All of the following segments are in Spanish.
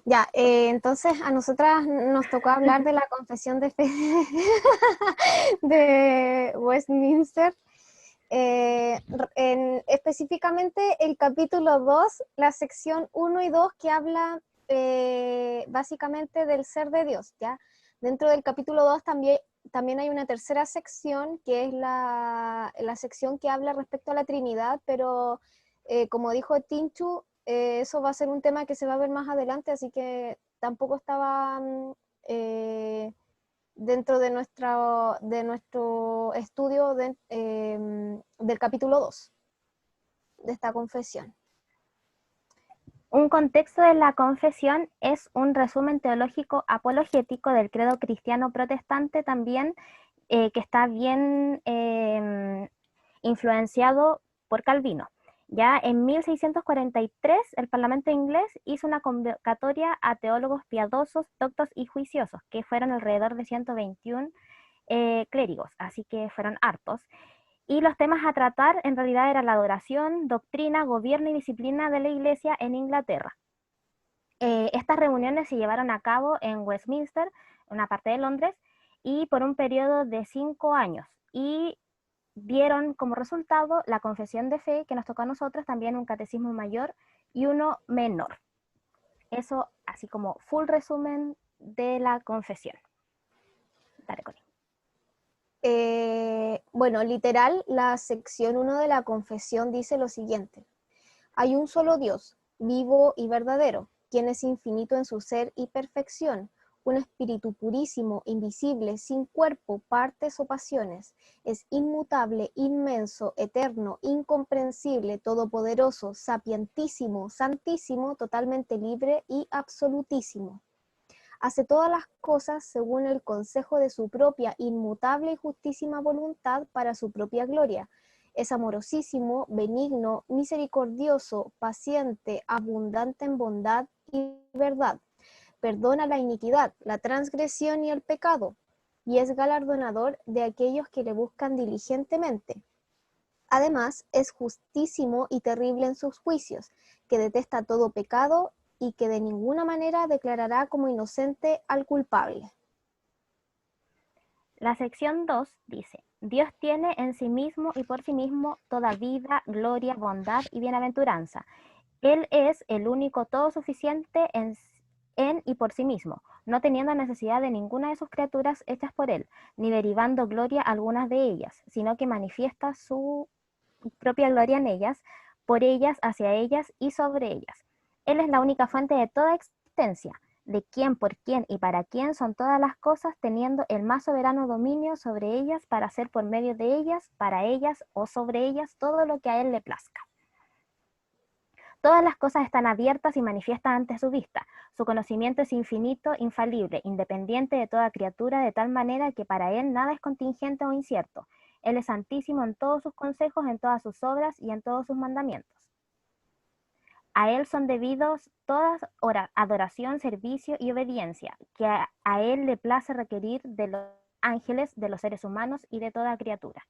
Ya, entonces a nosotras nos tocó hablar de la confesión de fe de Westminster. Específicamente el capítulo 2, la sección 1 y 2 que habla básicamente del ser de Dios, ¿ya? Dentro del capítulo 2 también hay una tercera sección que es la sección que habla respecto a la Trinidad, pero como dijo Tinchu, eso va a ser un tema que se va a ver más adelante, así que tampoco estaba dentro de nuestro estudio del capítulo 2 de esta confesión. Un contexto de la confesión es un resumen teológico apologético del credo cristiano protestante también, que está bien influenciado por Calvino. Ya en 1643 el Parlamento inglés hizo una convocatoria a teólogos piadosos, doctos y juiciosos, que fueron alrededor de 121 clérigos, así que fueron hartos. Y los temas a tratar en realidad eran la adoración, doctrina, gobierno y disciplina de la Iglesia en Inglaterra. Estas reuniones se llevaron a cabo en Westminster, una parte de Londres, y por un periodo de 5 años. Y dieron como resultado la confesión de fe que nos tocó a nosotros, también un catecismo mayor y uno menor. Eso así como full resumen de la confesión. Dale, Connie. Bueno, literal, la sección 1 de la confesión dice lo siguiente. Hay un solo Dios, vivo y verdadero, quien es infinito en su ser y perfección, un espíritu purísimo, invisible, sin cuerpo, partes o pasiones. Es inmutable, inmenso, eterno, incomprensible, todopoderoso, sapientísimo, santísimo, totalmente libre y absolutísimo. Hace todas las cosas según el consejo de su propia inmutable y justísima voluntad para su propia gloria. Es amorosísimo, benigno, misericordioso, paciente, abundante en bondad y verdad. Perdona la iniquidad, la transgresión y el pecado, y es galardonador de aquellos que le buscan diligentemente. Además, es justísimo y terrible en sus juicios, que detesta todo pecado y que de ninguna manera declarará como inocente al culpable. La sección 2 dice, Dios tiene en sí mismo y por sí mismo toda vida, gloria, bondad y bienaventuranza. Él es el único todo suficiente en y por sí mismo, no teniendo necesidad de ninguna de sus criaturas hechas por él, ni derivando gloria a algunas de ellas, sino que manifiesta su propia gloria en ellas, por ellas, hacia ellas y sobre ellas. Él es la única fuente de toda existencia, de quién, por quién y para quién son todas las cosas, teniendo el más soberano dominio sobre ellas para hacer por medio de ellas, para ellas o sobre ellas todo lo que a él le plazca. Todas las cosas están abiertas y manifiestas ante su vista. Su conocimiento es infinito, infalible, independiente de toda criatura, de tal manera que para él nada es contingente o incierto. Él es santísimo en todos sus consejos, en todas sus obras y en todos sus mandamientos. A él son debidos todas adoración, servicio y obediencia, que a él le place requerir de los ángeles, de los seres humanos y de toda criatura.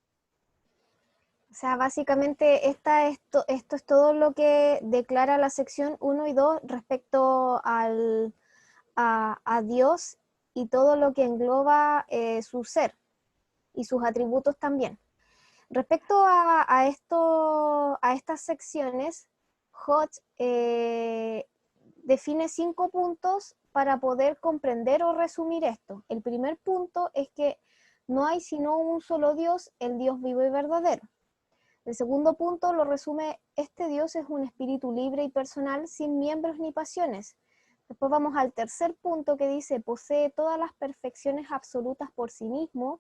O sea, básicamente esto es todo lo que declara la sección 1 y 2 respecto a Dios y todo lo que engloba su ser y sus atributos también. Respecto a estas secciones, Hodge define 5 puntos para poder comprender o resumir esto. El primer punto es que no hay sino un solo Dios, el Dios vivo y verdadero. El segundo punto lo resume, este Dios es un espíritu libre y personal sin miembros ni pasiones. Después vamos al tercer punto que dice, posee todas las perfecciones absolutas por sí mismo.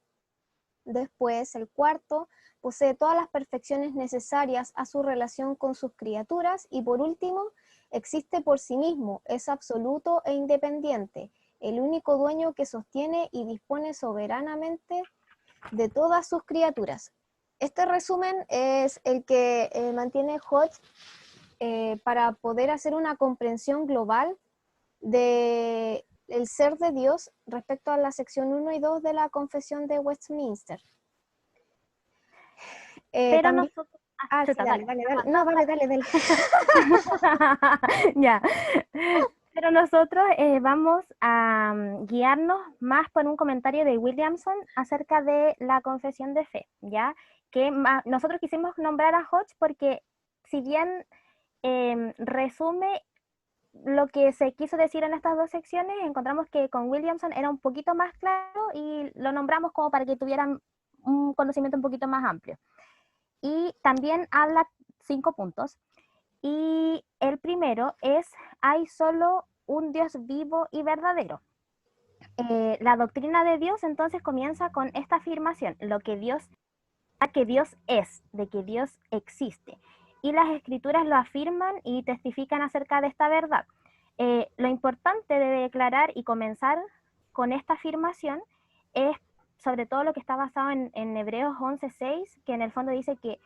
Después, el cuarto, posee todas las perfecciones necesarias a su relación con sus criaturas. Y por último, existe por sí mismo, es absoluto e independiente, el único dueño que sostiene y dispone soberanamente de todas sus criaturas. Este resumen es el que mantiene Hodge para poder hacer una comprensión global de el ser de Dios respecto a la sección 1 y 2 de la Confesión de Westminster. Pero También... nosotros... Sí, chuta, dale. dale. No, dale. Ya. Pero nosotros vamos a guiarnos más por un comentario de Williamson acerca de la confesión de fe, ¿ya? Nosotros quisimos nombrar a Hodge porque si bien resume lo que se quiso decir en estas dos secciones, encontramos que con Williamson era un poquito más claro y lo nombramos como para que tuvieran un conocimiento un poquito más amplio. Y también habla 5 puntos. Y el primero es, hay solo un Dios vivo y verdadero. La doctrina de Dios entonces comienza con esta afirmación, que Dios es, de que Dios existe. Y las escrituras lo afirman y testifican acerca de esta verdad. Lo importante de declarar y comenzar con esta afirmación es sobre todo lo que está basado en Hebreos 11:6, que en el fondo dice que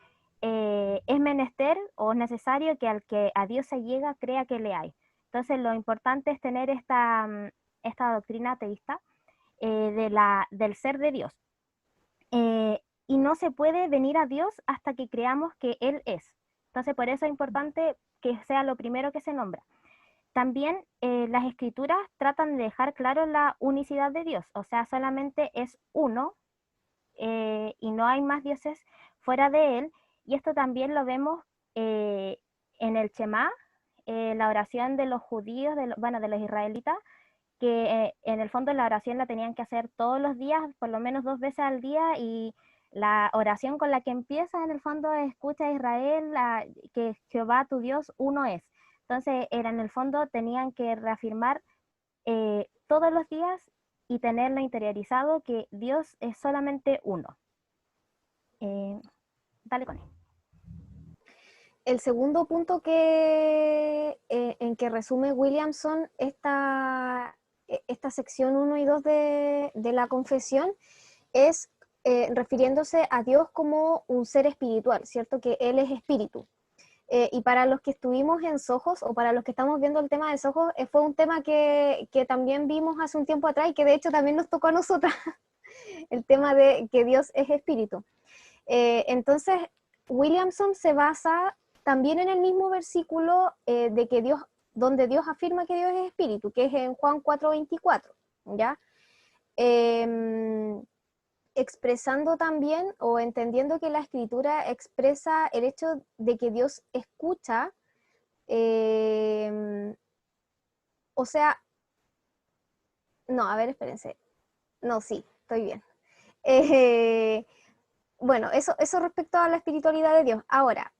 es menester o necesario que al que a Dios se llega crea que le hay. Entonces lo importante es tener esta doctrina ateísta del ser de Dios. Y no se puede venir a Dios hasta que creamos que Él es. Entonces por eso es importante que sea lo primero que se nombra. También las escrituras tratan de dejar claro la unicidad de Dios, o sea, solamente es uno y no hay más dioses fuera de Él. Y esto también lo vemos en el Shema, la oración de los judíos, de los israelitas, que en el fondo la oración la tenían que hacer todos los días, por lo menos 2 veces al día, y la oración con la que empieza en el fondo es, escucha a Israel, que Jehová tu Dios uno es. Entonces, en el fondo tenían que reafirmar todos los días y tenerlo interiorizado que Dios es solamente uno. Dale con él. El segundo punto en que resume Williamson esta sección 1 y 2 de la confesión es refiriéndose a Dios como un ser espiritual, ¿cierto? Que Él es espíritu. Y para los que estuvimos en Sojos, o para los que estamos viendo el tema de Sojos, fue un tema que también vimos hace un tiempo atrás y que de hecho también nos tocó a nosotras, el tema de que Dios es espíritu. Entonces, Williamson se basa también en el mismo versículo de que Dios, donde Dios afirma que Dios es espíritu, que es en Juan 4:24, ¿ya? Expresando también o entendiendo que la escritura expresa el hecho de que Dios escucha, o sea, no, a ver, espérense, no, sí, estoy bien. Bueno, eso respecto a la espiritualidad de Dios. Ahora,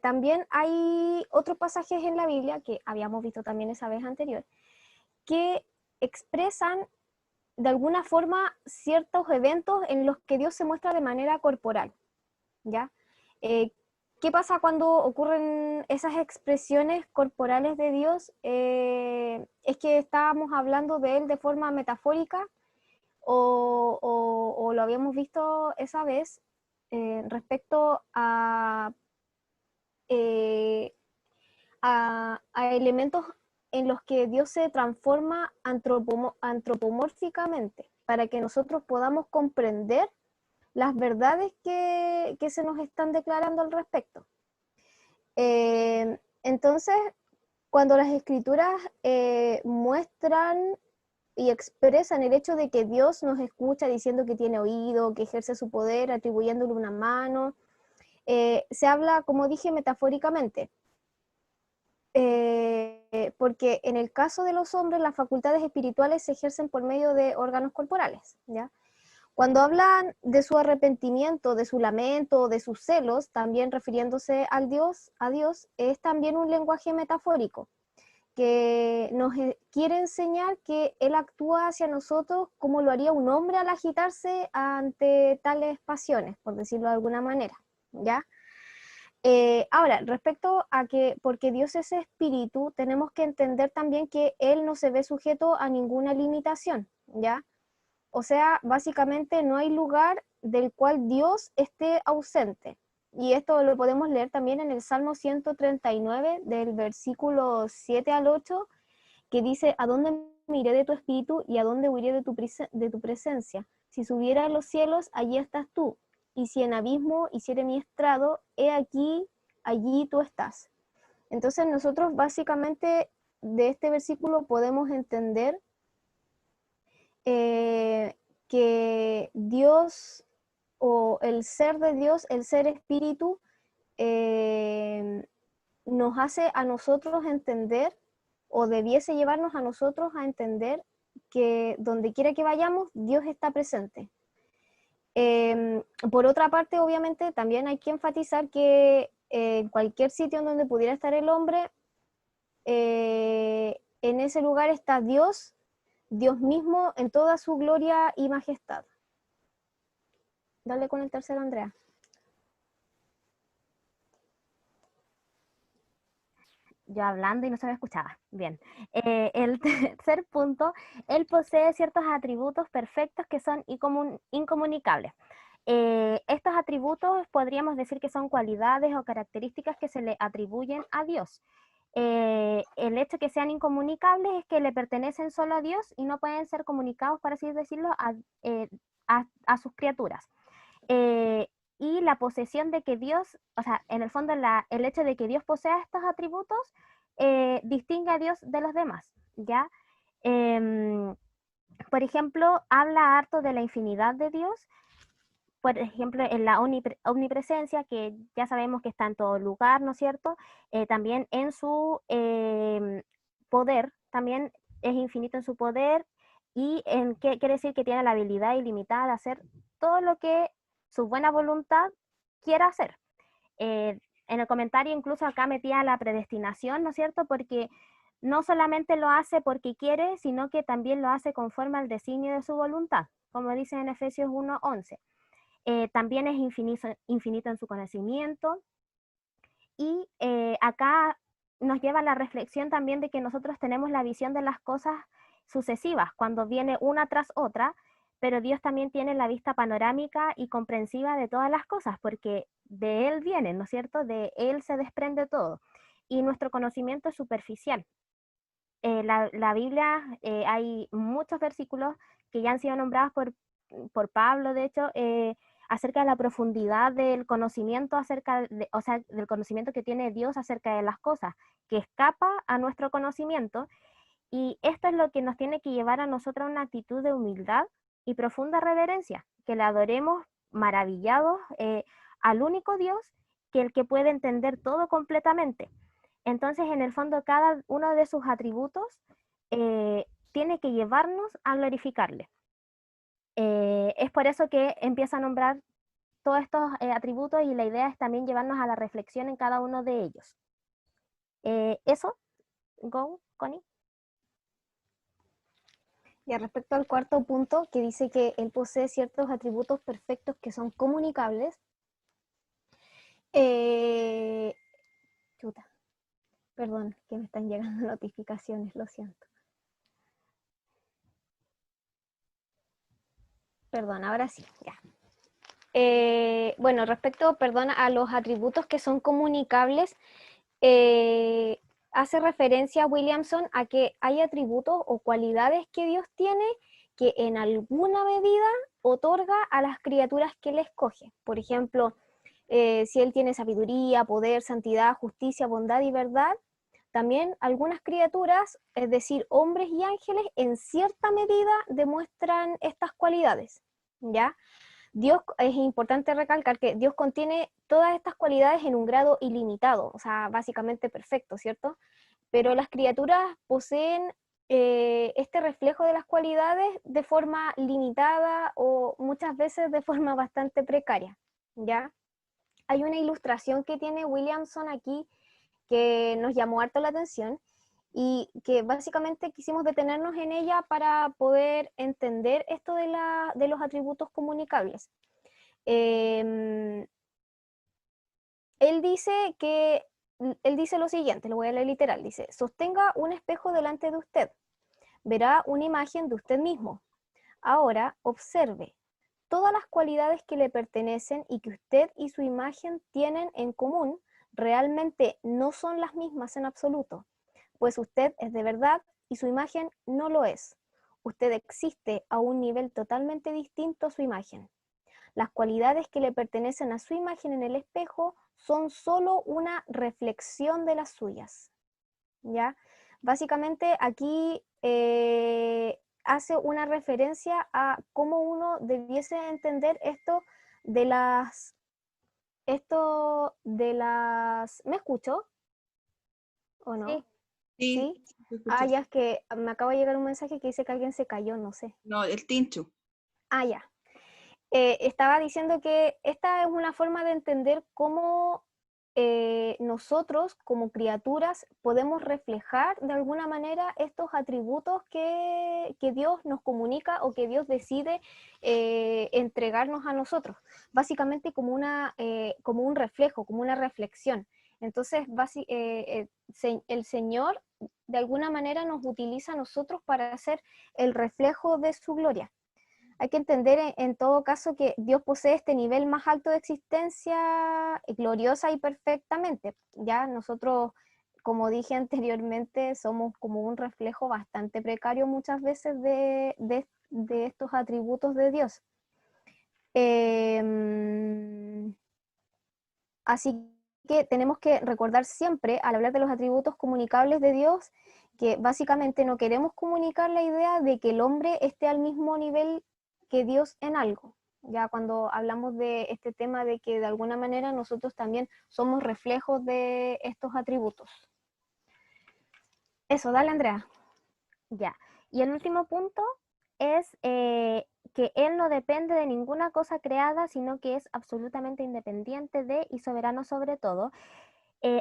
también hay otros pasajes en la Biblia, que habíamos visto también esa vez anterior, que expresan de alguna forma ciertos eventos en los que Dios se muestra de manera corporal, ¿ya? ¿Qué pasa cuando ocurren esas expresiones corporales de Dios? Es que estábamos hablando de Él de forma metafórica o lo habíamos visto esa vez respecto a elementos en los que Dios se transforma antropomórficamente para que nosotros podamos comprender las verdades que se nos están declarando al respecto. Entonces, cuando las escrituras muestran y expresan el hecho de que Dios nos escucha diciendo que tiene oído, que ejerce su poder, atribuyéndole una mano, se habla, como dije, metafóricamente. Porque en el caso de los hombres las facultades espirituales se ejercen por medio de órganos corporales, ¿ya? Cuando hablan de su arrepentimiento, de su lamento, de sus celos, también refiriéndose a Dios, es también un lenguaje metafórico que nos quiere enseñar que Él actúa hacia nosotros como lo haría un hombre al agitarse ante tales pasiones, por decirlo de alguna manera, ¿ya? Ahora, respecto a que porque Dios es espíritu, tenemos que entender también que Él no se ve sujeto a ninguna limitación, ¿ya? O sea, básicamente no hay lugar del cual Dios esté ausente. Y esto lo podemos leer también en el Salmo 139, del versículo 7 al 8, que dice, ¿a dónde me iré de tu espíritu y a dónde huiré de tu presencia? Si subiera a los cielos, allí estás tú. Y si en abismo hiciere mi estrado, he aquí, allí tú estás. Entonces nosotros básicamente de este versículo podemos entender que Dios o el ser de Dios, el ser espíritu, nos hace a nosotros entender o debiese llevarnos a nosotros a entender que donde quiera que vayamos, Dios está presente. Por otra parte, obviamente, también hay que enfatizar que en cualquier sitio en donde pudiera estar el hombre, en ese lugar está Dios, Dios mismo en toda su gloria y majestad. Dale con el tercero, Andrea. Yo hablando y no se me escuchaba. Bien. El tercer punto, él posee ciertos atributos perfectos que son incomunicables. Estos atributos podríamos decir que son cualidades o características que se le atribuyen a Dios. El hecho que sean incomunicables es que le pertenecen solo a Dios y no pueden ser comunicados, por así decirlo, a sus criaturas. Y la posesión de que Dios, o sea, en el fondo el hecho de que Dios posea estos atributos distingue a Dios de los demás, ¿ya? Por ejemplo, habla harto de la infinidad de Dios, por ejemplo, en la omnipresencia, que ya sabemos que está en todo lugar, ¿no es cierto? También en su poder, también es infinito en su poder, y en qué quiere decir que tiene la habilidad ilimitada de hacer todo lo que su buena voluntad quiera hacer. En el comentario incluso acá metía la predestinación, ¿no es cierto? Porque no solamente lo hace porque quiere, sino que también lo hace conforme al designio de su voluntad, como dice en Efesios 1:11. También es infinito en su conocimiento, y acá nos lleva a la reflexión también de que nosotros tenemos la visión de las cosas sucesivas, cuando viene una tras otra, pero Dios también tiene la vista panorámica y comprensiva de todas las cosas, porque de Él viene, ¿no es cierto? De Él se desprende todo, y nuestro conocimiento es superficial. La Biblia, hay muchos versículos que ya han sido nombrados por Pablo, de hecho, acerca de la profundidad del conocimiento o sea, del conocimiento que tiene Dios acerca de las cosas, que escapa a nuestro conocimiento, y esto es lo que nos tiene que llevar a nosotros a una actitud de humildad y profunda reverencia, que le adoremos maravillados al único Dios, que el que puede entender todo completamente. Entonces, en el fondo, cada uno de sus atributos tiene que llevarnos a glorificarle. Es por eso que empieza a nombrar todos estos atributos, y la idea es también llevarnos a la reflexión en cada uno de ellos. Eso, go, Connie. Y respecto al cuarto punto, que dice que él posee ciertos atributos perfectos que son comunicables, chuta, perdón, que me están llegando notificaciones, lo siento. Perdón, ahora sí, ya. Bueno, respecto, perdón, a los atributos que son comunicables, hace referencia a Williamson a que hay atributos o cualidades que Dios tiene que en alguna medida otorga a las criaturas que Él escoge. Por ejemplo, si Él tiene sabiduría, poder, santidad, justicia, bondad y verdad, también algunas criaturas, es decir, hombres y ángeles, en cierta medida demuestran estas cualidades, ¿ya? Dios, es importante recalcar que Dios contiene todas estas cualidades en un grado ilimitado, o sea, básicamente perfecto, ¿cierto? Pero las criaturas poseen este reflejo de las cualidades de forma limitada o muchas veces de forma bastante precaria, ¿ya? Hay una ilustración que tiene Williamson aquí que nos llamó harto la atención y que básicamente quisimos detenernos en ella para poder entender esto de los atributos comunicables. Él dice lo siguiente, lo voy a leer literal, dice: sostenga un espejo delante de usted, verá una imagen de usted mismo. Ahora observe todas las cualidades que le pertenecen y que usted y su imagen tienen en común realmente no son las mismas en absoluto, pues usted es de verdad y su imagen no lo es. Usted existe a un nivel totalmente distinto a su imagen. Las cualidades que le pertenecen a su imagen en el espejo son solo una reflexión de las suyas, ¿ya? Básicamente aquí hace una referencia a cómo uno debiese entender ¿me escucho o Sí. no? Sí, ¿Sí? te escucho. Ya es que me acaba de llegar un mensaje que dice que alguien se cayó, no sé. No, el tincho. Ya. Estaba diciendo que esta es una forma de entender cómo nosotros como criaturas podemos reflejar de alguna manera estos atributos que Dios nos comunica o que Dios decide entregarnos a nosotros, básicamente como un reflejo, como una reflexión. Entonces, el Señor de alguna manera nos utiliza a nosotros para ser el reflejo de su gloria. Hay que entender en todo caso que Dios posee este nivel más alto de existencia gloriosa y perfectamente. Ya nosotros, como dije anteriormente, somos como un reflejo bastante precario muchas veces de estos atributos de Dios. Así que tenemos que recordar siempre, al hablar de los atributos comunicables de Dios, que básicamente no queremos comunicar la idea de que el hombre esté al mismo nivel que Dios en algo. Ya cuando hablamos de este tema de que de alguna manera nosotros también somos reflejos de estos atributos. Eso, dale, Andrea. Ya. Y el último punto es que Él no depende de ninguna cosa creada, sino que es absolutamente independiente de y soberano sobre todo.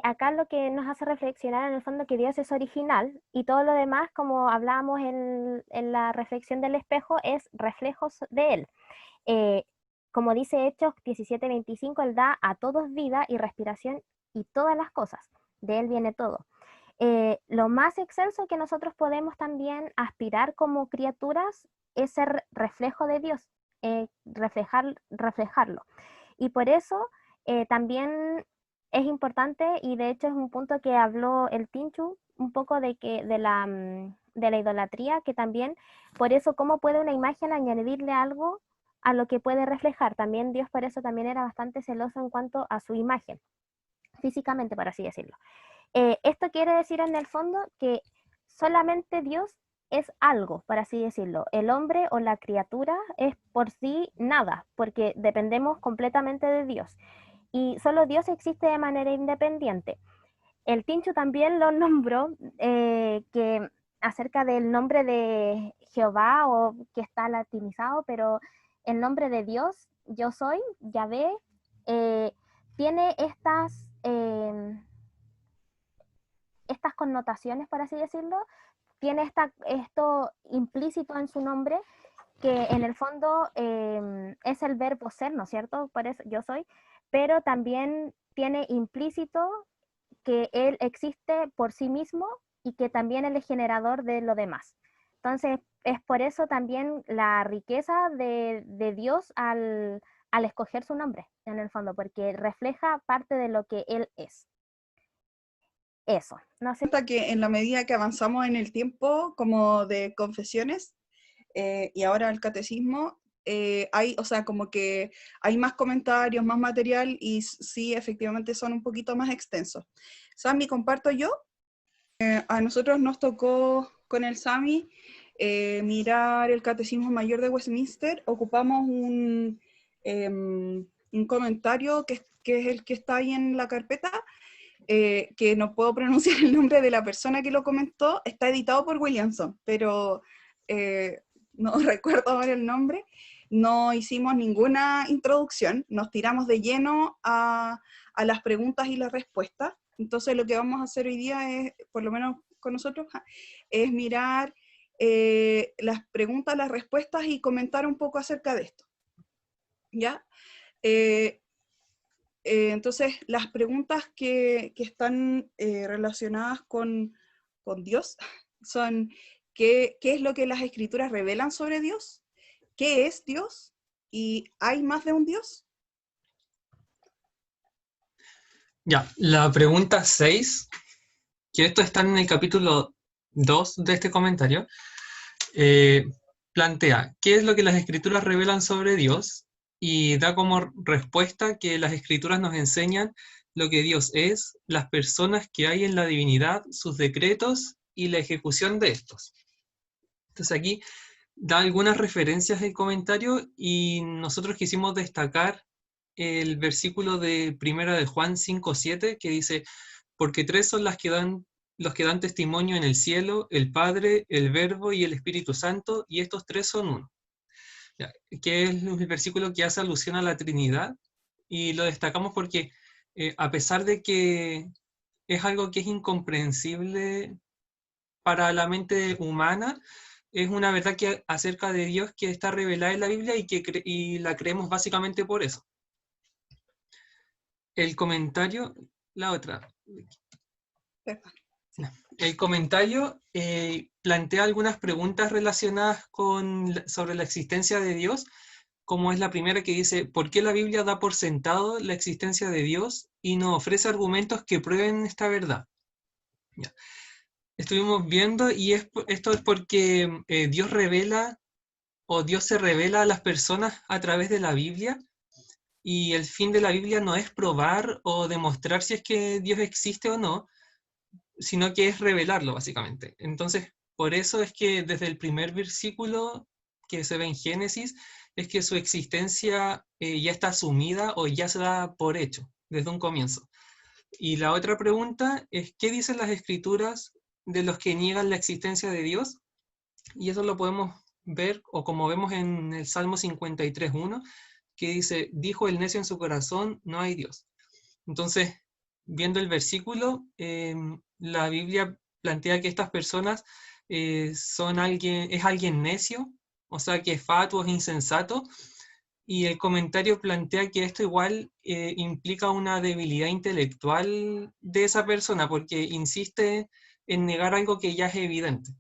Acá lo que nos hace reflexionar en el fondo que Dios es original y todo lo demás, como hablábamos en la reflexión del espejo, es reflejos de Él. Como dice Hechos 17:25, Él da a todos vida y respiración y todas las cosas. De Él viene todo. Lo más excelso que nosotros podemos también aspirar como criaturas es ser reflejo de Dios, reflejarlo. Y por eso también es importante, y de hecho es un punto que habló el Tinchu, un poco de la idolatría, que también, por eso, ¿cómo puede una imagen añadirle algo a lo que puede reflejar? También Dios por eso también era bastante celoso en cuanto a su imagen, físicamente, por así decirlo. Esto quiere decir en el fondo que solamente Dios es algo, por así decirlo. El hombre o la criatura es por sí nada, porque dependemos completamente de Dios. Y solo Dios existe de manera independiente. El Tincho también lo nombró, que acerca del nombre de Jehová, o que está latinizado, pero el nombre de Dios, yo soy, Yahvé, tiene estas connotaciones, por así decirlo, tiene esto implícito en su nombre, que en el fondo es el verbo ser, ¿no es cierto? Por eso yo soy, pero también tiene implícito que Él existe por sí mismo y que también Él es generador de lo demás. Entonces, es por eso también la riqueza de Dios al escoger su nombre, en el fondo, porque refleja parte de lo que Él es. Eso, no sé. Que en la medida que avanzamos en el tiempo, como de confesiones, y ahora el catecismo, o sea, como que hay más comentarios, más material, y sí, efectivamente son un poquito más extensos. Sami, comparto yo. A nosotros nos tocó con el Sami mirar el Catecismo Mayor de Westminster. Ocupamos un comentario que es el que está ahí en la carpeta, que no puedo pronunciar el nombre de la persona que lo comentó. Está editado por Williamson, pero no recuerdo ahora el nombre. No hicimos ninguna introducción, nos tiramos de lleno a las preguntas y las respuestas. Entonces lo que vamos a hacer hoy día es, por lo menos con nosotros, es mirar las preguntas, las respuestas y comentar un poco acerca de esto. ¿Ya? Entonces, las preguntas que están relacionadas con Dios son: ¿qué es lo que las escrituras revelan sobre Dios? ¿Qué es Dios? ¿Y hay más de un Dios? Ya, la pregunta 6, que esto está en el capítulo 2 de este comentario, plantea qué es lo que las escrituras revelan sobre Dios, y da como respuesta que las escrituras nos enseñan lo que Dios es, las personas que hay en la divinidad, sus decretos y la ejecución de estos. Entonces aquí da algunas referencias del comentario y nosotros quisimos destacar el versículo de 1 de Juan 5:7 que dice, porque tres son los que dan testimonio en el cielo, el Padre, el Verbo y el Espíritu Santo, y estos tres son uno. Ya, que es el versículo que hace alusión a la Trinidad, y lo destacamos porque a pesar de que es algo que es incomprensible para la mente humana, es una verdad que acerca de Dios que está revelada en la Biblia y la creemos básicamente por eso. El comentario, la otra. Perdón. El comentario plantea algunas preguntas relacionadas sobre la existencia de Dios, como es la primera que dice, ¿por qué la Biblia da por sentado la existencia de Dios y nos ofrece argumentos que prueben esta verdad? Ya. Estuvimos viendo y esto es porque Dios revela o Dios se revela a las personas a través de la Biblia, y el fin de la Biblia no es probar o demostrar si es que Dios existe o no, sino que es revelarlo básicamente. Entonces, por eso es que desde el primer versículo que se ve en Génesis, es que su existencia ya está asumida o ya se da por hecho desde un comienzo. Y la otra pregunta es, ¿qué dicen las escrituras de los que niegan la existencia de Dios? Y eso lo podemos ver, o como vemos en el Salmo 53:1, que dice, dijo el necio en su corazón, no hay Dios. Entonces, viendo el versículo, la Biblia plantea que estas personas es alguien necio, o sea que es fatuo, es insensato, y el comentario plantea que esto igual implica una debilidad intelectual de esa persona, porque insiste en negar algo que ya es evidente.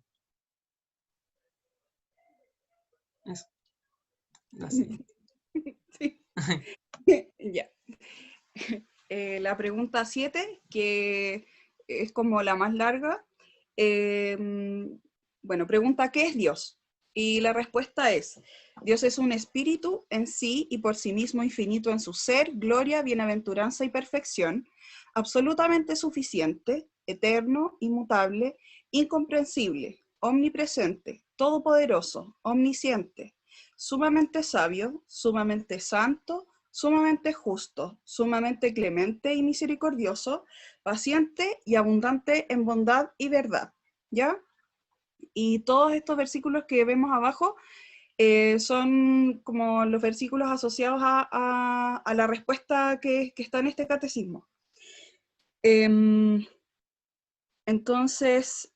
Eso. La siguiente. Sí. Ya. La pregunta 7, que es como la más larga, bueno, pregunta, ¿qué es Dios? Y la respuesta es, Dios es un espíritu en sí y por sí mismo infinito en su ser, gloria, bienaventuranza y perfección, absolutamente suficiente, eterno, inmutable, incomprensible, omnipresente, todopoderoso, omnisciente, sumamente sabio, sumamente santo, sumamente justo, sumamente clemente y misericordioso, paciente y abundante en bondad y verdad, ¿ya? Y todos estos versículos que vemos abajo son como los versículos asociados a la respuesta que está en este catecismo. Entonces,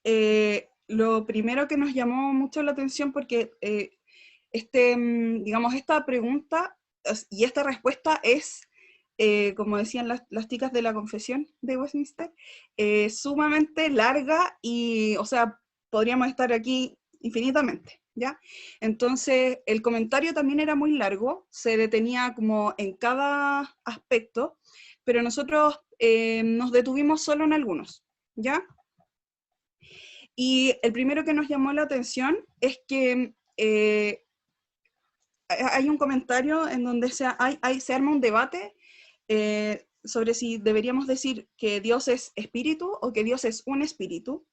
lo primero que nos llamó mucho la atención, porque digamos, esta pregunta y esta respuesta es, como decían las chicas de la confesión de Westminster, sumamente larga y, o sea, podríamos estar aquí infinitamente, ¿ya? Entonces, el comentario también era muy largo, se detenía como en cada aspecto, pero nosotros nos detuvimos solo en algunos, ¿ya? Y el primero que nos llamó la atención es que hay un comentario en donde se arma un debate sobre si deberíamos decir que Dios es espíritu o que Dios es un espíritu.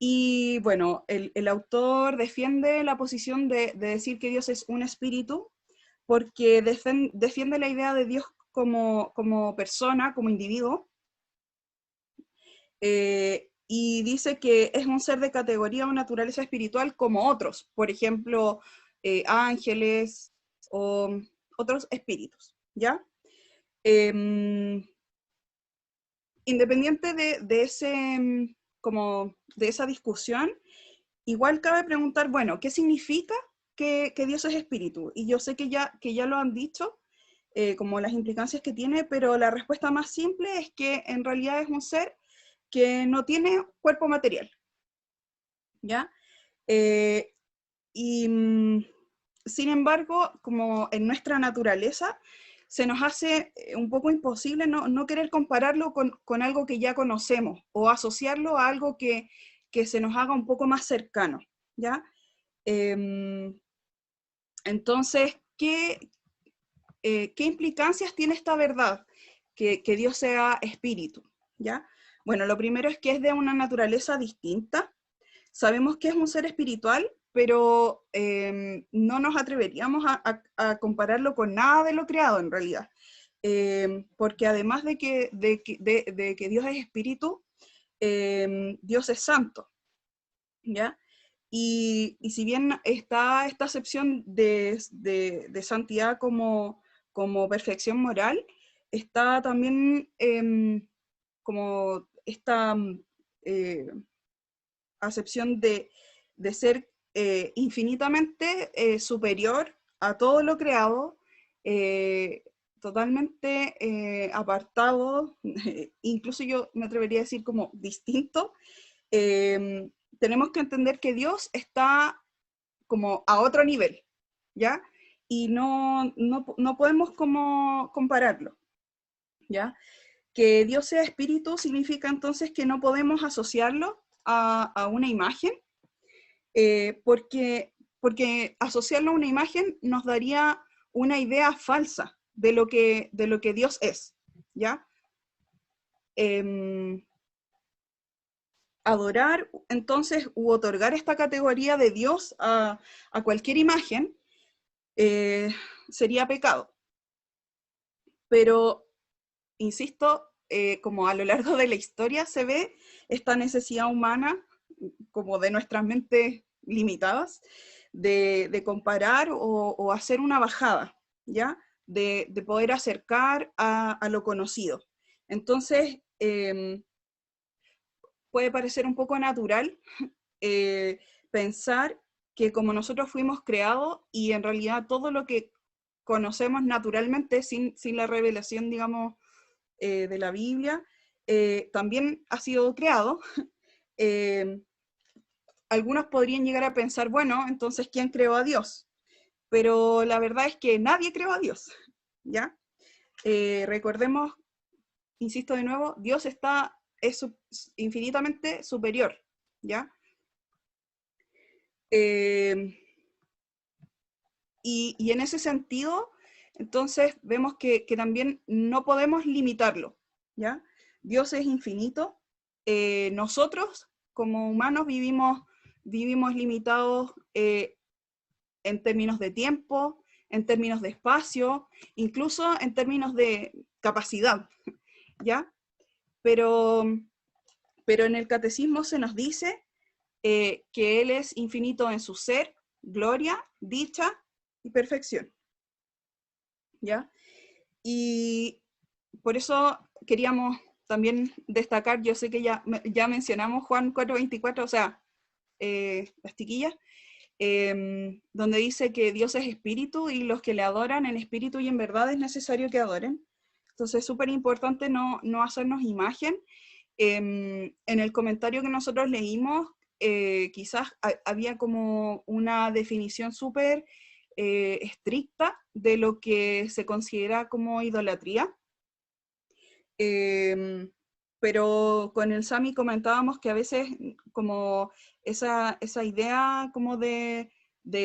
Y bueno, el autor defiende la posición de decir que Dios es un espíritu porque defiende la idea de Dios como persona, como individuo, y dice que es un ser de categoría o naturaleza espiritual como otros, por ejemplo, ángeles o otros espíritus, ¿ya? Independiente de esa discusión, igual cabe preguntar, bueno, ¿qué significa que Dios es espíritu? Y yo sé que ya lo han dicho, como las implicancias que tiene, pero la respuesta más simple es que en realidad es un ser que no tiene cuerpo material, ¿ya? Sin embargo, como en nuestra naturaleza, se nos hace un poco imposible no querer compararlo con algo que ya conocemos o asociarlo a algo que se nos haga un poco más cercano, ¿ya? Entonces, ¿qué implicancias tiene esta verdad? Que Dios sea espíritu, ¿ya? Bueno, lo primero es que es de una naturaleza distinta sabemos que es un ser espiritual, pero no nos atreveríamos a compararlo con nada de lo creado en realidad. Porque además de que Dios es espíritu, Dios es santo, ¿ya? Y si bien está esta acepción de santidad como perfección moral, está también como esta acepción de ser infinitamente superior a todo lo creado, totalmente apartado, incluso yo me atrevería a decir como distinto. Tenemos que entender que Dios está como a otro nivel, ¿ya? Y no podemos como compararlo, ¿ya? Que Dios sea espíritu significa entonces que no podemos asociarlo a una imagen, porque asociarlo a una imagen nos daría una idea falsa de lo que Dios es, ¿ya? Adorar, entonces, u otorgar esta categoría de Dios a cualquier imagen sería pecado. Pero, insisto, como a lo largo de la historia se ve esta necesidad humana, como de nuestras mentes limitadas, de comparar o hacer una bajada, ¿ya? De poder acercar a lo conocido. Entonces, puede parecer un poco natural pensar que como nosotros fuimos creados y en realidad todo lo que conocemos naturalmente sin la revelación, digamos, de la Biblia, también ha sido creado. Algunos podrían llegar a pensar, bueno, entonces, ¿quién creó a Dios? Pero la verdad es que nadie creó a Dios, ¿ya? Recordemos, insisto de nuevo, Dios es infinitamente superior, ¿ya? Y en ese sentido, entonces vemos que también no podemos limitarlo, ¿ya? Dios es infinito, nosotros como humanos vivimos limitados en términos de tiempo, en términos de espacio, incluso en términos de capacidad, ¿ya? Pero en el catecismo se nos dice que Él es infinito en su ser, gloria, dicha y perfección, ¿ya? Y por eso queríamos también destacar, yo sé que ya mencionamos Juan 4:24, o sea, las chiquillas, donde dice que Dios es espíritu y los que le adoran en espíritu y en verdad es necesario que adoren. Entonces es súper importante no hacernos imagen. En el comentario que nosotros leímos, quizás había como una definición súper estricta de lo que se considera como idolatría. Pero con el Sami comentábamos que a veces como esa idea como de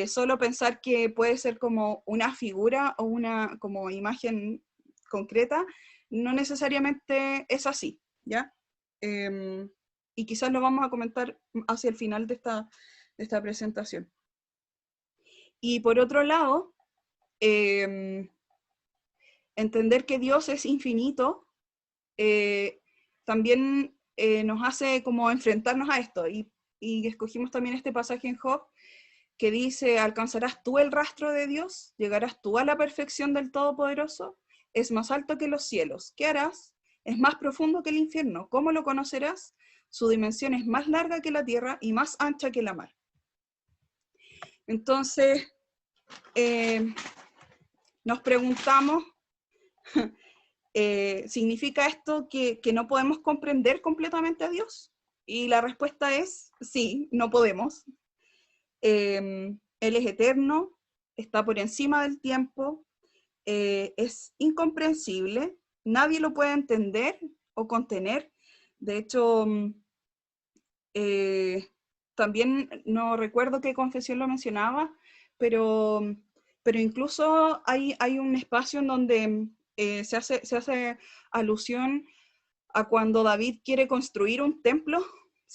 solo pensar que puede ser como una figura o una como imagen concreta, no necesariamente es así, ¿ya? Y quizás lo vamos a comentar hacia el final de esta presentación. Y por otro lado, entender que Dios es infinito, también nos hace como enfrentarnos a esto, y escogimos también este pasaje en Job, que dice, ¿alcanzarás tú el rastro de Dios? ¿Llegarás tú a la perfección del Todopoderoso? Es más alto que los cielos. ¿Qué harás? Es más profundo que el infierno. ¿Cómo lo conocerás? Su dimensión es más larga que la tierra y más ancha que la mar. Entonces, nos preguntamos, ¿significa esto que no podemos comprender completamente a Dios? Y la respuesta es sí, no podemos. Él es eterno, está por encima del tiempo, es incomprensible, nadie lo puede entender o contener. De hecho, también no recuerdo qué confesión lo mencionaba, pero incluso hay un espacio en donde se hace alusión a cuando David quiere construir un templo,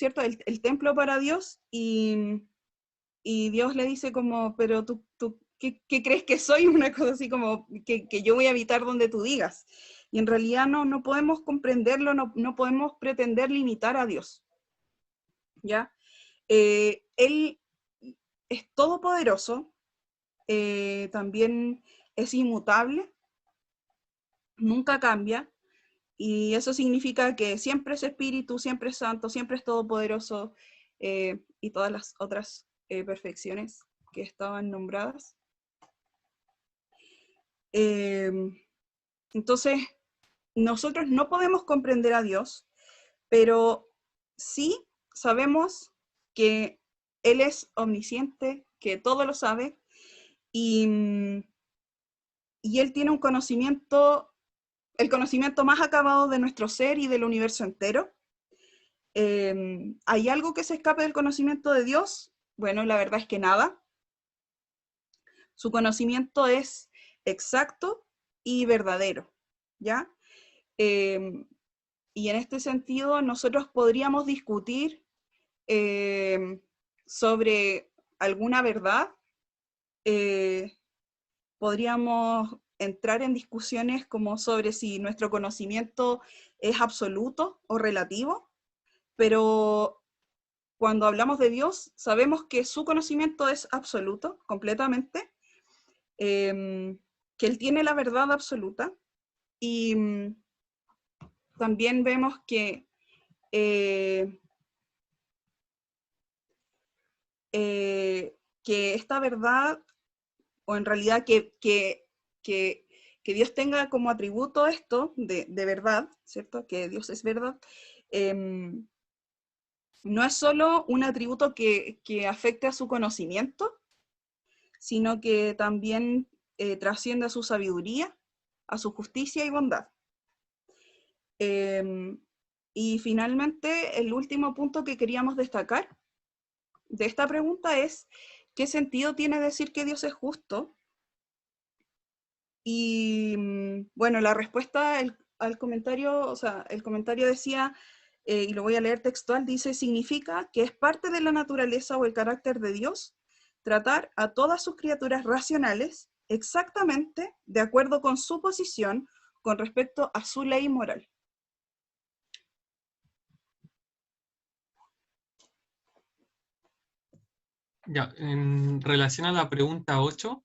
¿cierto? El templo para Dios, y Dios le dice como, pero tú ¿qué crees que soy? Una cosa así como que yo voy a habitar donde tú digas. Y en realidad no podemos comprenderlo, no podemos pretender limitar a Dios, ¿ya? Él es todopoderoso, también es inmutable, nunca cambia, y eso significa que siempre es espíritu, siempre es santo, siempre es todopoderoso, y todas las otras perfecciones que estaban nombradas. Entonces, nosotros no podemos comprender a Dios, pero sí sabemos que Él es omnisciente, que todo lo sabe, y Él tiene un conocimiento, el conocimiento más acabado de nuestro ser y del universo entero. ¿Hay algo que se escape del conocimiento de Dios? Bueno, la verdad es que nada. Su conocimiento es exacto y verdadero, ¿ya? Y en este sentido, nosotros podríamos discutir sobre alguna verdad, podríamos entrar en discusiones como sobre si nuestro conocimiento es absoluto o relativo, pero cuando hablamos de Dios, sabemos que su conocimiento es absoluto, completamente, que Él tiene la verdad absoluta, y también vemos que esta verdad, o en realidad que Dios tenga como atributo esto de verdad, ¿cierto? Que Dios es verdad, no es solo un atributo que afecte a su conocimiento, sino que también trasciende a su sabiduría, a su justicia y bondad. Y finalmente, el último punto que queríamos destacar de esta pregunta es: ¿qué sentido tiene decir que Dios es justo? Y bueno, la respuesta al comentario, o sea, el comentario decía, y lo voy a leer textual, dice: significa que es parte de la naturaleza o el carácter de Dios tratar a todas sus criaturas racionales exactamente de acuerdo con su posición con respecto a su ley moral. Ya, en relación a la pregunta 8,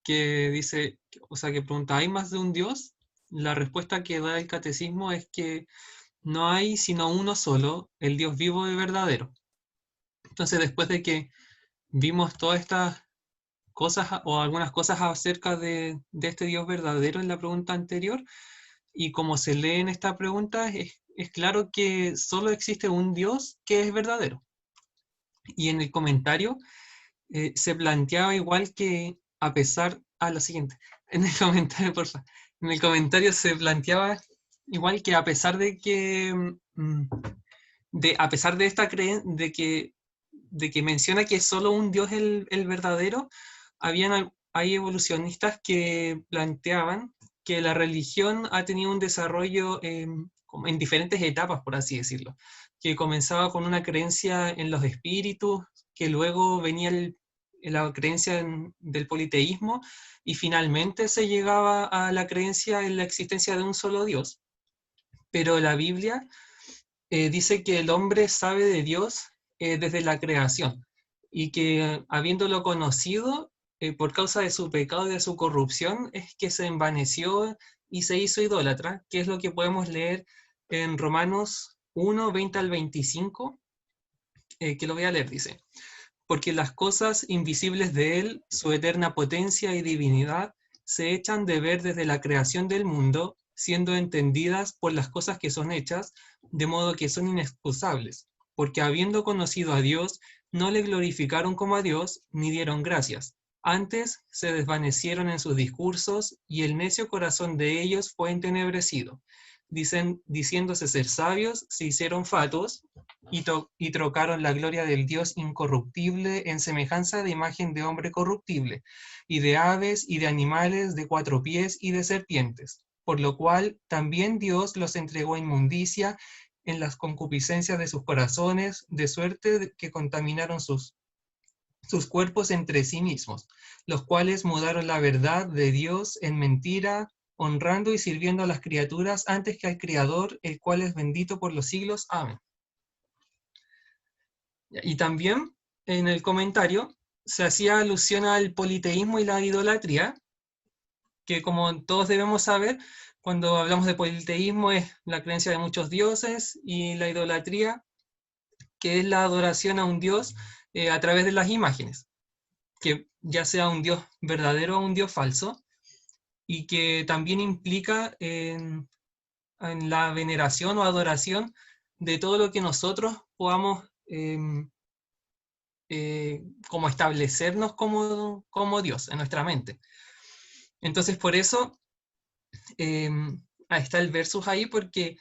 que dice, o sea, que pregunta, ¿hay más de un Dios? La respuesta que da el catecismo es que no hay sino uno solo, el Dios vivo y verdadero. Entonces, después de que vimos todas estas cosas o algunas cosas acerca de este Dios verdadero en la pregunta anterior, y como se lee en esta pregunta, es claro que solo existe un Dios que es verdadero. Y en el comentario se planteaba igual que a pesar, lo siguiente, en el comentario, por favor, en el comentario se planteaba igual que a pesar de que, a pesar de esta creencia, de que menciona que solo un Dios es el verdadero, hay evolucionistas que planteaban que la religión ha tenido un desarrollo como en diferentes etapas, por así decirlo, que comenzaba con una creencia en los espíritus, que luego venía la creencia del politeísmo, y finalmente se llegaba a la creencia en la existencia de un solo Dios. Pero la Biblia dice que el hombre sabe de Dios desde la creación, y que habiéndolo conocido, por causa de su pecado y de su corrupción, es que se envaneció y se hizo idólatra, que es lo que podemos leer en Romanos 1, 20 al 25, que lo voy a leer, dice: porque las cosas invisibles de Él, su eterna potencia y divinidad, se echan de ver desde la creación del mundo, siendo entendidas por las cosas que son hechas, de modo que son inexcusables, porque habiendo conocido a Dios, no le glorificaron como a Dios, ni dieron gracias. Antes se desvanecieron en sus discursos, y el necio corazón de ellos fue entenebrecido. Diciéndose ser sabios, se hicieron fatuos, y trocaron la gloria del Dios incorruptible en semejanza de imagen de hombre corruptible, y de aves, y de animales de 4 pies, y de serpientes. Por lo cual también Dios los entregó a inmundicia en las concupiscencias de sus corazones, de suerte que contaminaron sus cuerpos entre sí mismos, los cuales mudaron la verdad de Dios en mentira, honrando y sirviendo a las criaturas antes que al Creador, el cual es bendito por los siglos. Amén. Y también en el comentario se hacía alusión al politeísmo y la idolatría, que como todos debemos saber, cuando hablamos de politeísmo es la creencia de muchos dioses, y la idolatría, que es la adoración a un dios a través de las imágenes, que ya sea un dios verdadero o un dios falso, y que también implica en la veneración o adoración de todo lo que nosotros podamos como establecernos como Dios en nuestra mente. Entonces por eso ahí está el versus ahí, porque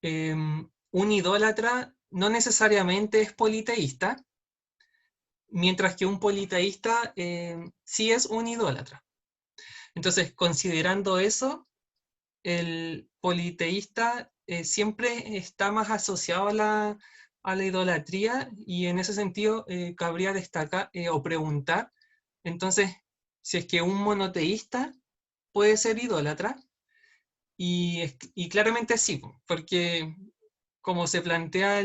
un idólatra no necesariamente es politeísta, mientras que un politeísta sí es un idólatra. Entonces, considerando eso, el politeísta siempre está más asociado a la idolatría, y en ese sentido cabría destacar o preguntar, entonces, si es que un monoteísta puede ser idólatra, y claramente sí, porque como se plantea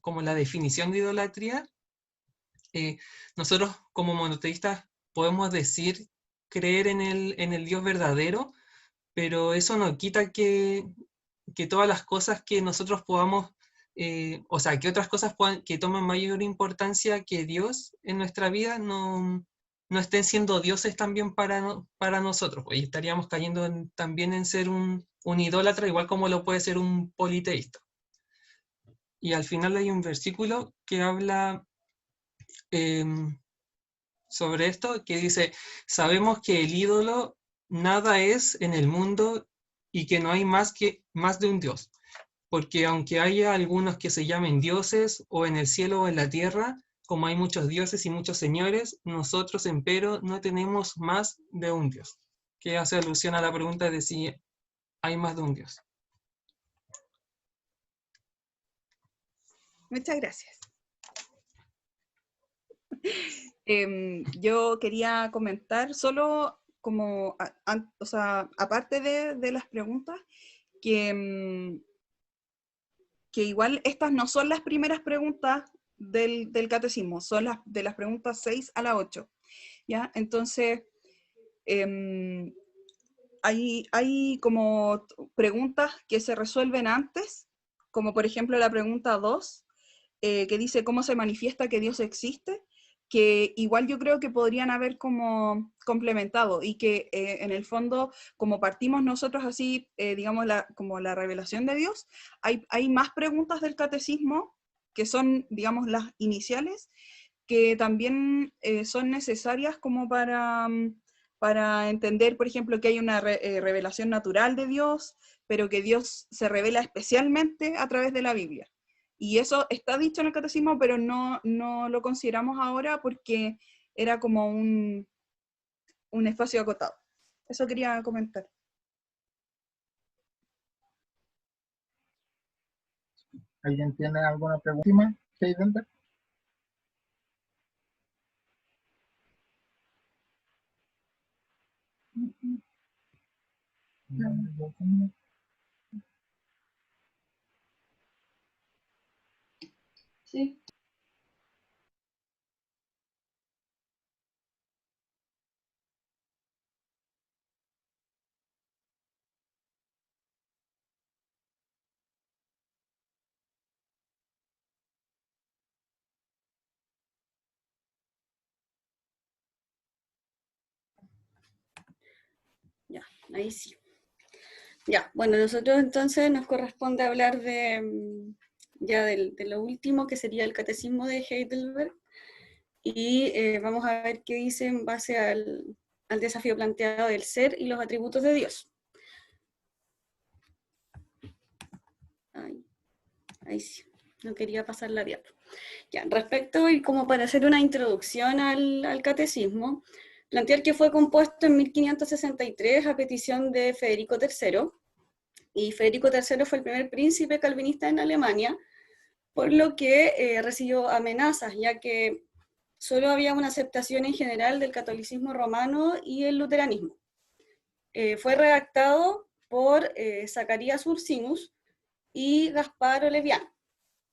como la definición de idolatría, nosotros como monoteístas podemos decir creer en el Dios verdadero, pero eso no quita que todas las cosas que nosotros podamos, o sea, que otras cosas que toman mayor importancia que Dios en nuestra vida no estén siendo dioses también para nosotros, pues, y estaríamos cayendo también en ser un idólatra, igual como lo puede ser un politeísta. Y al final hay un versículo que habla sobre esto, que dice: sabemos que el ídolo nada es en el mundo, y que no hay más de un Dios, porque aunque haya algunos que se llamen dioses, o en el cielo o en la tierra, como hay muchos dioses y muchos señores, nosotros empero no tenemos más de un Dios. Que hace alusión a la pregunta de si hay más de un Dios. Muchas gracias. Yo quería comentar solo como, o sea, aparte de las preguntas, que igual estas no son las primeras preguntas del catecismo, son de las preguntas 6 a la 8, ¿ya? Entonces, hay como preguntas que se resuelven antes, como por ejemplo la pregunta 2, que dice ¿cómo se manifiesta que Dios existe?, que igual yo creo que podrían haber como complementado, y que en el fondo, como partimos nosotros así, digamos, como la revelación de Dios, hay más preguntas del catecismo, que son, digamos, las iniciales, que también son necesarias como para entender, por ejemplo, que hay una revelación natural de Dios, pero que Dios se revela especialmente a través de la Biblia. Y eso está dicho en el catecismo, pero no lo consideramos ahora porque era como un espacio acotado. Eso quería comentar. ¿Alguien tiene alguna pregunta? ¿Sí, Dante? Sí. Ya, ahí sí. Ya, bueno, nosotros entonces nos corresponde hablar ya de lo último, que sería el catecismo de Heidelberg, y vamos a ver qué dice en base al desafío planteado del ser y los atributos de Dios. Ahí sí, no quería pasar la diapo. Ya, respecto, y como para hacer una introducción al catecismo, plantear que fue compuesto en 1563 a petición de Federico III, y Federico III fue el primer príncipe calvinista en Alemania, por lo que recibió amenazas, ya que solo había una aceptación en general del catolicismo romano y el luteranismo. Fue redactado por Zacarías Ursinus y Gaspar Oleviano.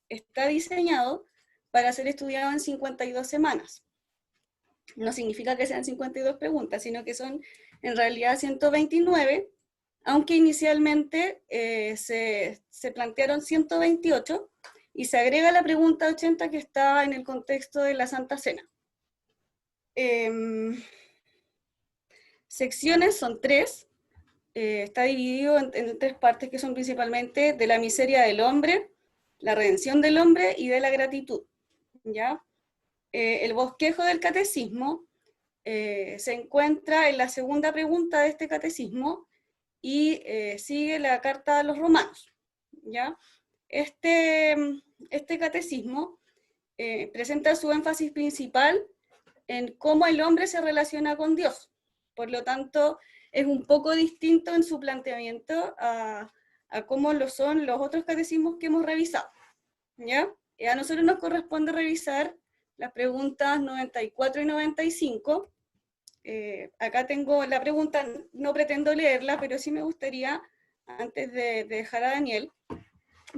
Está diseñado para ser estudiado en 52 semanas. No significa que sean 52 preguntas, sino que son en realidad 129, aunque inicialmente se plantearon 128 y se agrega la pregunta 80 que está en el contexto de la Santa Cena. Secciones son 3, está dividido en 3 partes que son principalmente de la miseria del hombre, la redención del hombre y de la gratitud, ¿ya? El bosquejo del catecismo se encuentra en la segunda pregunta de este catecismo y sigue la carta a los romanos, ¿ya? Este catecismo presenta su énfasis principal en cómo el hombre se relaciona con Dios. Por lo tanto, es un poco distinto en su planteamiento a cómo lo son los otros catecismos que hemos revisado, ¿ya? A nosotros nos corresponde revisar las preguntas 94 y 95. Acá tengo la pregunta, no pretendo leerla, pero sí me gustaría, antes de dejar a Daniel,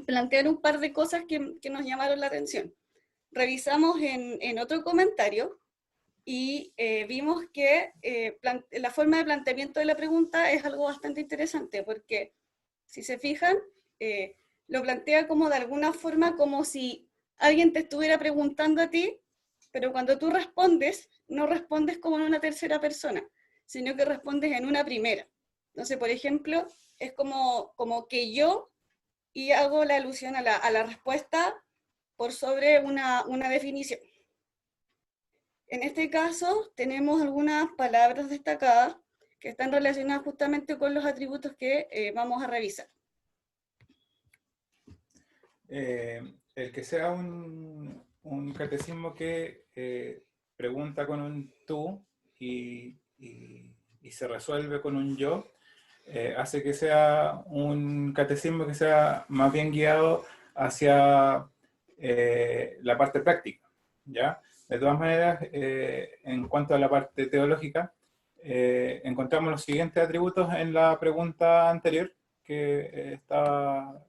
plantear un par de cosas que nos llamaron la atención. Revisamos en otro comentario y vimos que la forma de planteamiento de la pregunta es algo bastante interesante, porque si se fijan, lo plantea como de alguna forma como si alguien te estuviera preguntando a ti, pero cuando tú respondes, no respondes como en una tercera persona, sino que respondes en una primera. Entonces, por ejemplo, es como que yo, y hago la alusión a la respuesta por sobre una definición. En este caso, tenemos algunas palabras destacadas que están relacionadas justamente con los atributos que vamos a revisar. El que sea un catecismo que pregunta con un tú y se resuelve con un yo, hace que sea un catecismo que sea más bien guiado hacia la parte práctica, ¿ya? De todas maneras, en cuanto a la parte teológica, encontramos los siguientes atributos en la pregunta anterior que estaba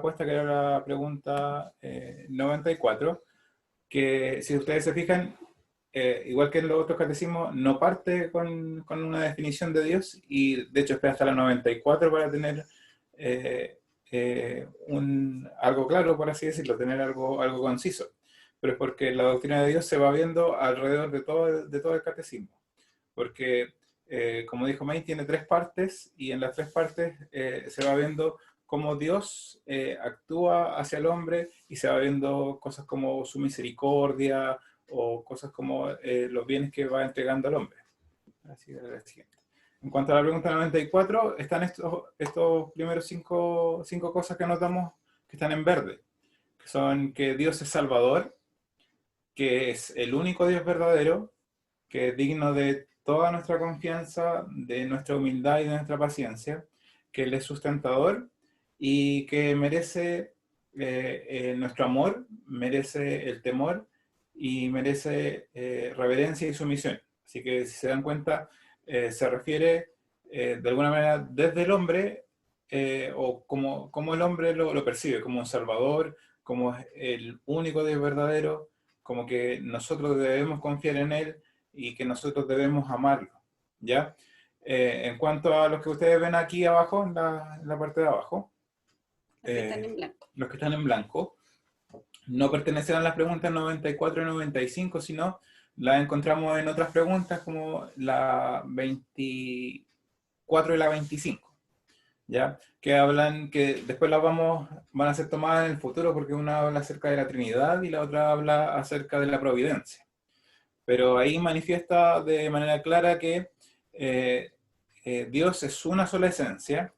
puesta, que era la pregunta 94, que si ustedes se fijan, igual que en los otros catecismos, no parte con una definición de Dios, y de hecho espera hasta la 94 para tener algo claro, por así decirlo, tener algo conciso. Pero es porque la doctrina de Dios se va viendo alrededor de todo el catecismo. Porque, como dijo May, tiene 3 partes, y en las 3 partes se va viendo cómo Dios actúa hacia el hombre, y se va viendo cosas como su misericordia, o cosas como los bienes que va entregando al hombre. Así es la siguiente. En cuanto a la pregunta 94, están estos primeros 5 cosas que anotamos que están en verde, que son que Dios es Salvador, que es el único Dios verdadero, que es digno de toda nuestra confianza, de nuestra humildad y de nuestra paciencia, que Él es sustentador y que merece nuestro amor, merece el temor y merece reverencia y sumisión. Así que, si se dan cuenta, se refiere de alguna manera desde el hombre, o como el hombre lo percibe, como un salvador, como el único Dios verdadero, como que nosotros debemos confiar en Él y que nosotros debemos amarlo, ¿ya? En cuanto a los que ustedes ven aquí abajo, en la parte de abajo, Los que están en blanco. Los que están en blanco no pertenecerán a las preguntas 94 y 95, sino las encontramos en otras preguntas como la 24 y la 25, ¿ya? Que hablan, que después van a ser tomadas en el futuro, porque una habla acerca de la Trinidad y la otra habla acerca de la providencia. Pero ahí manifiesta de manera clara que Dios es una sola esencia.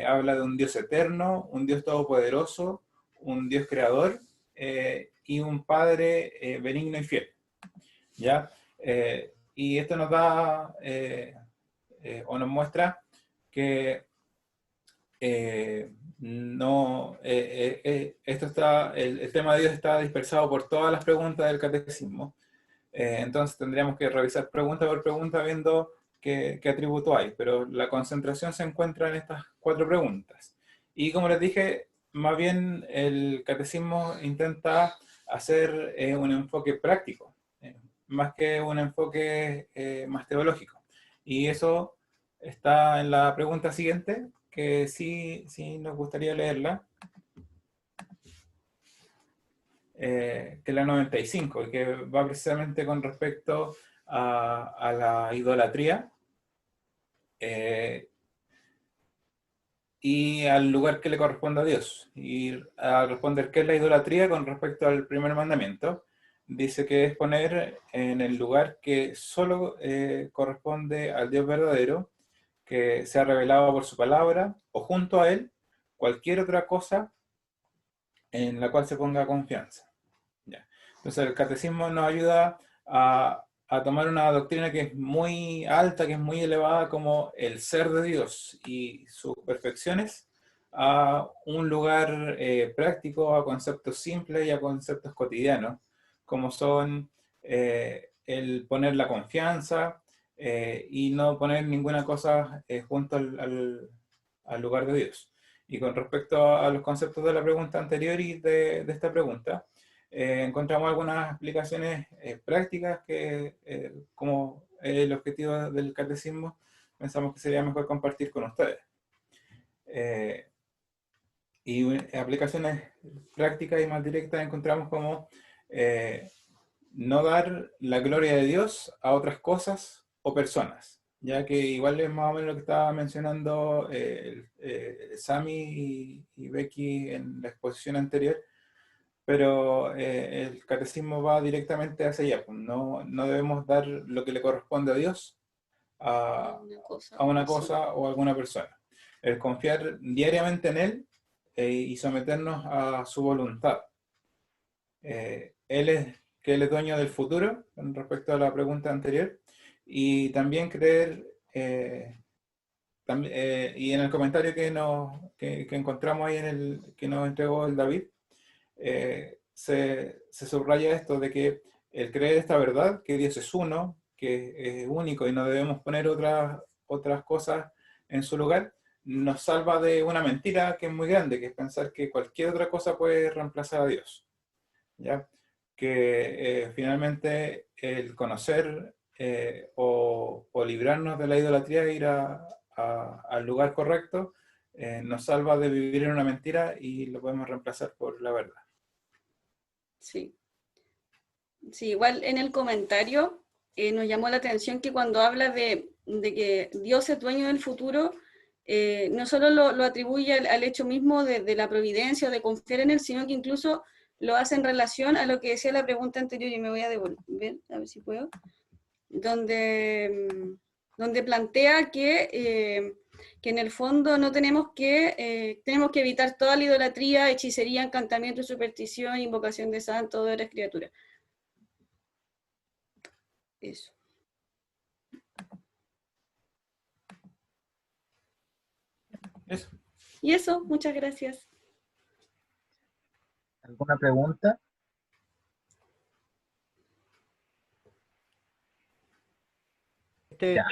Habla de un Dios eterno, un Dios todopoderoso, un Dios creador, y un Padre benigno y fiel, ¿ya? Y esto nos da o nos muestra que esto está, el tema de Dios está dispersado por todas las preguntas del catecismo. Entonces tendríamos que revisar pregunta por pregunta viendo qué atributo hay, pero la concentración se encuentra en estas 4 preguntas. Y como les dije, más bien el catecismo intenta hacer un enfoque práctico, más que un enfoque más teológico. Y eso está en la pregunta siguiente, que sí nos gustaría leerla, que es la 95, y que va precisamente con respecto a la idolatría y al lugar que le corresponde a Dios. Y a responder qué es la idolatría con respecto al primer mandamiento, dice que es poner en el lugar que solo corresponde al Dios verdadero, que se ha revelado por su palabra, o junto a él, cualquier otra cosa en la cual se ponga confianza. Ya. Entonces el catecismo nos ayuda a tomar una doctrina que es muy alta, que es muy elevada, como el ser de Dios y sus perfecciones, a un lugar práctico, a conceptos simples y a conceptos cotidianos, como son el poner la confianza y no poner ninguna cosa junto al lugar de Dios. Y con respecto a los conceptos de la pregunta anterior y de esta pregunta, encontramos algunas explicaciones prácticas que, como el objetivo del catecismo, pensamos que sería mejor compartir con ustedes. Y aplicaciones prácticas y más directas encontramos como no dar la gloria de Dios a otras cosas o personas, ya que igual es más o menos lo que estaba mencionando Sami y Becky en la exposición anterior, pero el catecismo va directamente hacia allá. Pues no debemos dar lo que le corresponde a Dios a una cosa o a alguna persona. El confiar diariamente en Él y someternos a su voluntad. Él es dueño del futuro, con respecto a la pregunta anterior, y también creer, y en el comentario que encontramos ahí que nos entregó el David, se subraya esto de que el creer esta verdad, que Dios es uno, que es único y no debemos poner otras cosas en su lugar, nos salva de una mentira que es muy grande, que es pensar que cualquier otra cosa puede reemplazar a Dios. ¿Ya? Que finalmente el conocer o librarnos de la idolatría e ir al lugar correcto nos salva de vivir en una mentira y lo podemos reemplazar por la verdad. Sí. Sí, igual en el comentario nos llamó la atención que cuando habla de que Dios es dueño del futuro, no solo lo atribuye al hecho mismo de la providencia o de confiar en él, sino que incluso lo hace en relación a lo que decía la pregunta anterior, y me voy a devolver, a ver si puedo, donde plantea que en el fondo no tenemos que evitar toda la idolatría, hechicería, encantamiento, superstición, invocación de santos, de otras criaturas. Eso. Eso. Y eso, muchas gracias. ¿Alguna pregunta? Ya.